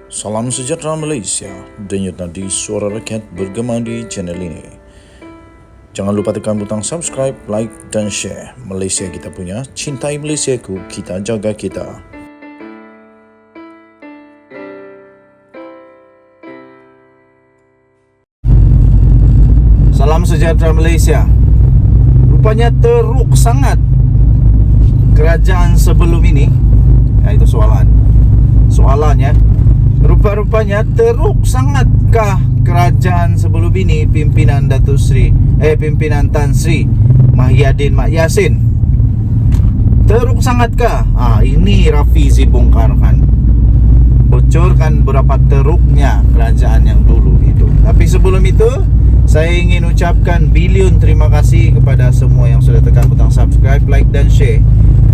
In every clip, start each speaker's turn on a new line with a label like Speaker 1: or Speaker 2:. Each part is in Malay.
Speaker 1: Salam sejahtera Malaysia, denyut nadi suara rakyat bergema di channel ini. Jangan lupa tekan butang subscribe, like dan share. Malaysia kita punya, cintai Malaysiaku, kita jaga kita.
Speaker 2: Salam sejahtera Malaysia. Rupanya teruk sangat kerajaan sebelum ini. Itu soalannya. Rupa-rupanya teruk sangatkah kerajaan sebelum ini pimpinan pimpinan Tan Sri Mahyadin Mak Yassin? Teruk sangatkah? Ini Rafizi bongkarkan, bocorkan berapa teruknya kerajaan yang dulu itu. Tapi sebelum itu, saya ingin ucapkan bilion terima kasih kepada semua yang sudah tekan butang subscribe, like dan share.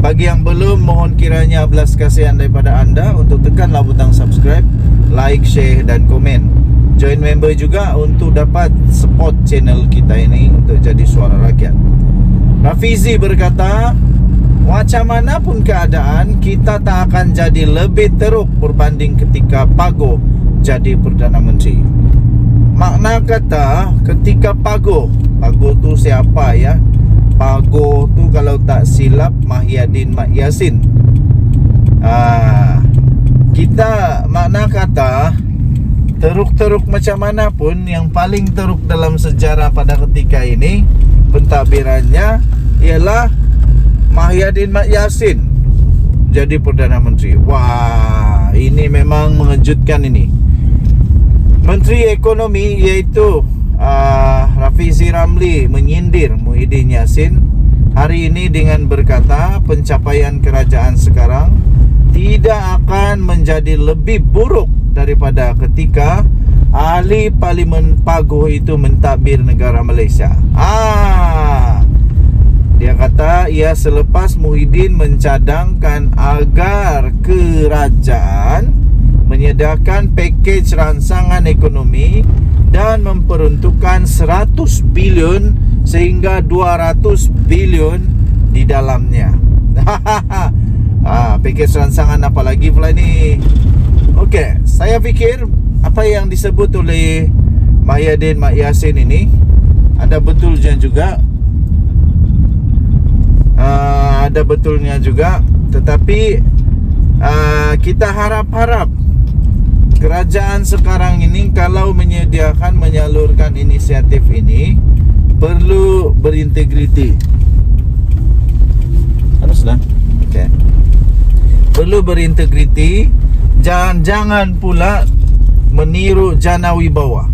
Speaker 2: Bagi yang belum, mohon kiranya belas kasihan daripada anda untuk tekanlah butang subscribe, like, share dan komen. Join member juga untuk dapat support channel kita ini untuk jadi suara rakyat. Rafizi berkata, macam mana pun keadaan, kita tak akan jadi lebih teruk berbanding ketika Pago jadi Perdana Menteri. Makna kata, ketika Pago tu siapa ya? Pago tu kalau tak silap Mahyadin Mak Yassin. Kita makna kata teruk-teruk macam mana pun, yang paling teruk dalam sejarah pada ketika ini pentadbirannya ialah Mahyadin Mak Yassin jadi Perdana Menteri. Wah, ini memang mengejutkan ini. Menteri Ekonomi iaitu Rafizi Ramli menyindir Muhyiddin Yassin hari ini dengan berkata pencapaian kerajaan sekarang tidak akan menjadi lebih buruk daripada ketika ahli Parlimen Pago itu mentadbir negara Malaysia. Dia kata selepas Muhyiddin mencadangkan agar kerajaan menyediakan pakej rangsangan ekonomi dan memperuntukkan 100 bilion sehingga 200 bilion di dalamnya. Pakej rangsangan apa lagi pula ni? Okey, saya fikir apa yang disebut oleh Mahyadin Mak Yassin ini ada betulnya juga. Ada betulnya juga, tetapi kita harap-harap kerajaan sekarang ini kalau menyalurkan inisiatif ini perlu berintegriti. Haruslah. Okey. Perlu berintegriti, jangan pula meniru jana wibawa.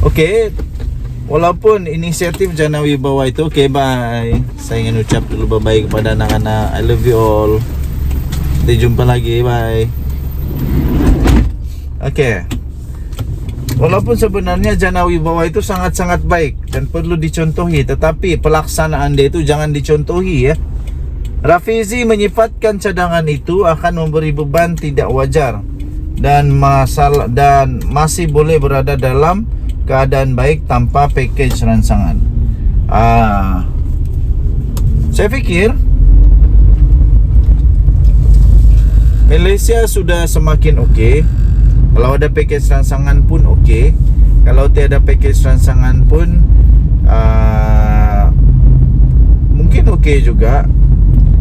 Speaker 2: Okey. Walaupun inisiatif jana wibawa itu, bye. Saya ingin ucap dulu bye-bye kepada anak-anak. I love you all. Kita jumpa lagi, bye. Okey. Walaupun sebenarnya jana wibawa itu sangat-sangat baik dan perlu dicontohi, tetapi pelaksanaan dia itu jangan dicontohi ya. Rafizi menyifatkan cadangan itu akan memberi beban tidak wajar dan masih boleh berada dalam keadaan baik tanpa pakej rangsangan. Saya fikir Malaysia sudah semakin okey. Kalau ada pakej rangsangan pun okey. Kalau tiada pakej rangsangan pun mungkin okey juga.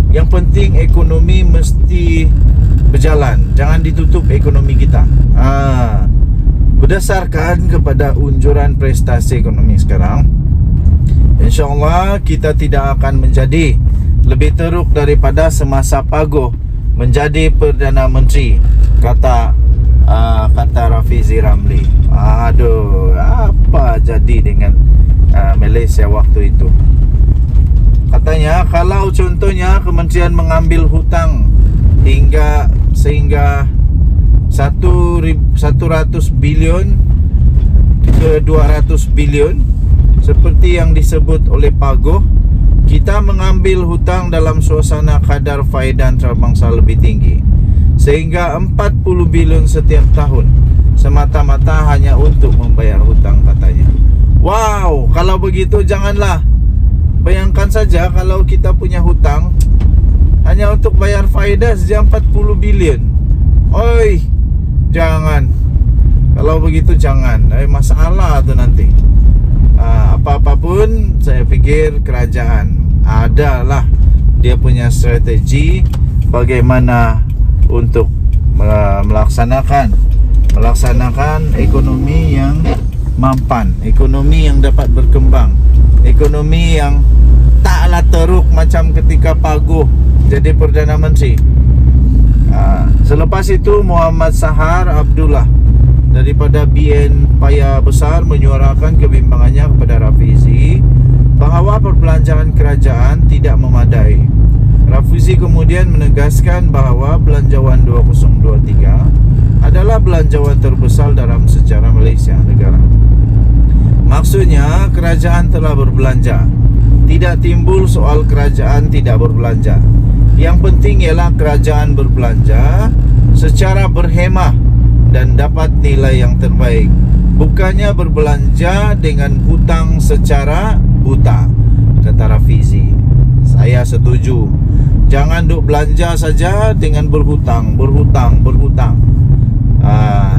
Speaker 2: Yang penting ekonomi mesti berjalan. Jangan ditutup ekonomi kita. Berdasarkan kepada unjuran prestasi ekonomi sekarang, InsyaAllah kita tidak akan menjadi lebih teruk daripada semasa Pago menjadi Perdana Menteri, kata Rafizi Ramli. Aduh, apa jadi dengan Malaysia waktu itu? Katanya kalau contohnya kementerian mengambil hutang sehingga 100 bilion ke 200 bilion seperti yang disebut oleh Pago, kita mengambil hutang dalam suasana kadar faedah antarabangsa lebih tinggi sehingga 40 bilion setiap tahun semata-mata hanya untuk membayar hutang, katanya. Wow, kalau begitu janganlah. Bayangkan saja kalau kita punya hutang hanya untuk bayar faedah sejak 40 bilion. Oi, jangan. Kalau begitu jangan. Masalah tu nanti. Apa-apapun saya pikir kerajaan adalah dia punya strategi bagaimana untuk melaksanakan ekonomi yang mampan, ekonomi yang dapat berkembang, ekonomi yang taklah teruk macam ketika Paguh jadi Perdana Menteri. Selepas itu Muhammad Sahar Abdullah daripada BN Paya Besar menyuarakan kebimbangannya kepada Rafizi bahawa perbelanjaan kerajaan tidak memadai. Rafizi kemudian menegaskan bahawa belanjawan 2023 adalah belanjawan terbesar dalam sejarah Malaysia negara. Maksudnya kerajaan telah berbelanja. Tidak timbul soal kerajaan tidak berbelanja. Yang penting ialah kerajaan berbelanja secara berhemah dan dapat nilai yang terbaik. Bukannya berbelanja dengan hutang secara buta, kata Rafizi. Saya setuju. Jangan duk belanja saja dengan berhutang.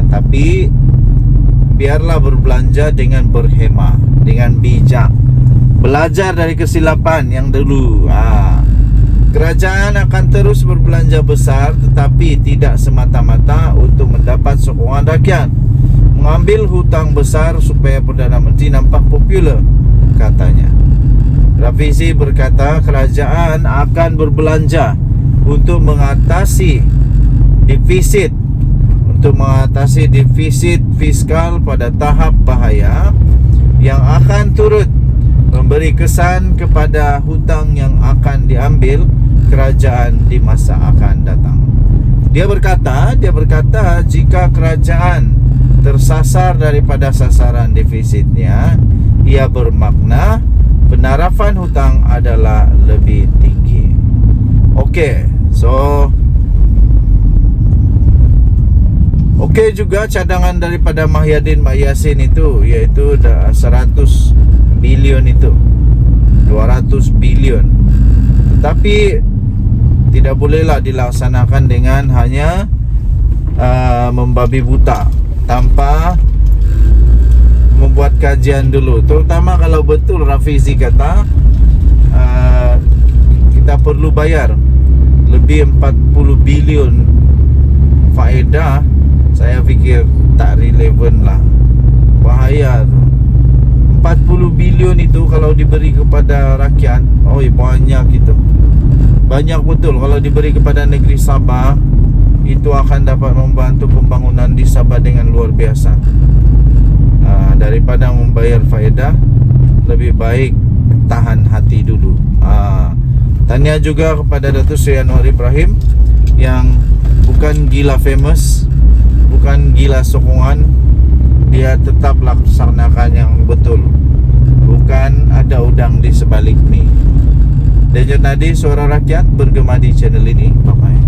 Speaker 2: Tapi biarlah berbelanja dengan berhemah, dengan bijak. Belajar dari kesilapan yang dulu. Kerajaan akan terus berbelanja besar, tetapi tidak semata-mata untuk mendapat sokongan rakyat. Mengambil hutang besar supaya Perdana Menteri nampak popular, katanya. Rafizi berkata kerajaan akan berbelanja untuk mengatasi defisit fiskal pada tahap bahaya yang akan turut memberi kesan kepada hutang yang akan diambil kerajaan di masa akan datang. Dia berkata jika kerajaan tersasar daripada sasaran defisitnya, ia bermakna penarafan hutang adalah lebih tinggi. Okey juga cadangan daripada Mahyadin Mak Yassin itu, iaitu 100 bilion itu, 200 bilion. Tetapi tidak bolehlah dilaksanakan dengan hanya membabi buta tanpa membuat kajian dulu. Terutama kalau betul Rafizi kata kita perlu bayar lebih 40 bilion faedah, saya fikir tak relevan lah. Bahaya tu. 40 bilion itu kalau diberi kepada rakyat, banyak itu. Banyak betul. Kalau diberi kepada negeri Sabah, itu akan dapat membantu pembangunan di Sabah dengan luar biasa. Daripada membayar faedah, lebih baik tahan hati dulu. Tanya juga kepada Datuk Seri Anwar Ibrahim yang bukan gila famous, bukan gila sokongan. Dia tetap laksanakan yang betul, bukan ada udang di sebalik ni. Denyut nadi suara rakyat bergema di channel ini. Bye-bye.